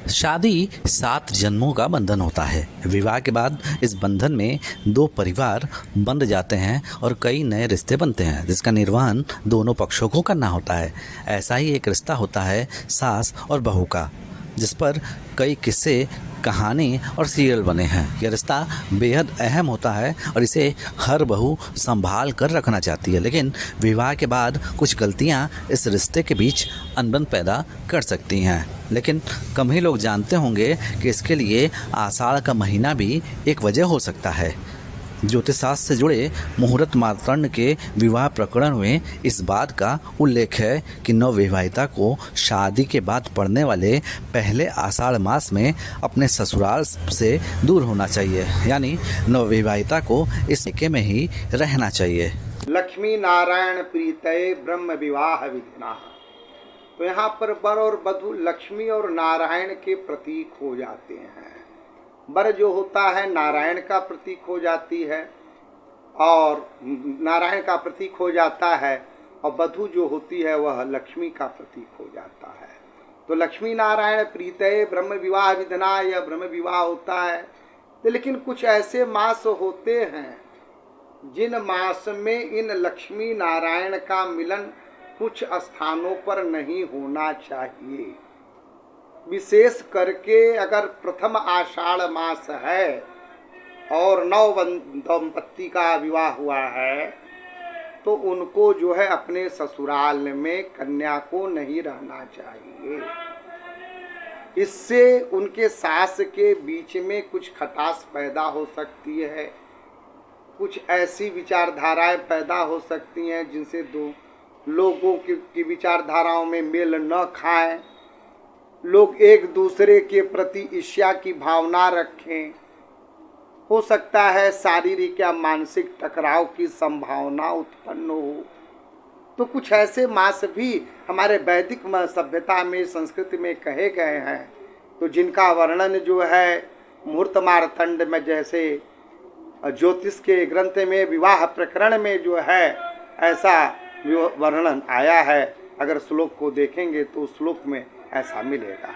शादी 7 जन्मों का बंधन होता है। विवाह के बाद इस बंधन में 2 परिवार बंध जाते हैं और कई नए रिश्ते बनते हैं, जिसका निर्वहन दोनों पक्षों को करना होता है। ऐसा ही एक रिश्ता होता है सास और बहू का, जिस पर कई किस्से, कहानी और सीरियल बने हैं। यह रिश्ता बेहद अहम होता है और इसे हर बहू संभाल कर रखना चाहती है, लेकिन विवाह के बाद कुछ गलतियां इस रिश्ते के बीच अनबन पैदा कर सकती हैं। लेकिन कम ही लोग जानते होंगे कि इसके लिए आषाढ़ का महीना भी एक वजह हो सकता है। ज्योतिष शास्त्र से जुड़े मुहूर्त मार्तंड के विवाह प्रकरण में इस बात का उल्लेख है कि नवविवाहिता को शादी के बाद पड़ने वाले पहले आषाढ़ मास में अपने ससुराल से दूर होना चाहिए, यानी नवविवाहिता को इस महीने में ही रहना चाहिए। लक्ष्मी नारायण प्रीतये ब्रह्म विवाह विधिना। तो यहाँ पर वर और वधू लक्ष्मी और नारायण के प्रतीक हो जाते हैं। वर जो होता है नारायण का प्रतीक हो जाती है और नारायण का प्रतीक हो जाता है, और वधू जो होती है वह लक्ष्मी का प्रतीक हो जाता है। तो लक्ष्मी नारायण प्रीतये ब्रह्म विवाह विधना, यह ब्रह्म विवाह होता है। लेकिन कुछ ऐसे मास होते हैं जिन मास में इन लक्ष्मी नारायण का मिलन कुछ स्थानों पर नहीं होना चाहिए। विशेष करके अगर प्रथम आषाढ़ मास है और नव दंपत्ति का विवाह हुआ है तो उनको जो है अपने ससुराल में कन्या को नहीं रहना चाहिए। इससे उनके सास के बीच में कुछ खटास पैदा हो सकती है, कुछ ऐसी विचारधाराएं पैदा हो सकती हैं जिनसे दो लोगों की विचारधाराओं में मेल न खाएं, लोग एक दूसरे के प्रति ईर्ष्या की भावना रखें, हो सकता है शारीरिक या मानसिक टकराव की संभावना उत्पन्न हो। तो कुछ ऐसे मास भी हमारे वैदिक सभ्यता में, संस्कृति में कहे गए हैं, तो जिनका वर्णन जो है मुहूर्त मार्तंड में, जैसे ज्योतिष के ग्रंथ में विवाह प्रकरण में जो है ऐसा वर्णन आया है। अगर श्लोक को देखेंगे तो श्लोक में ऐसा मिलेगा।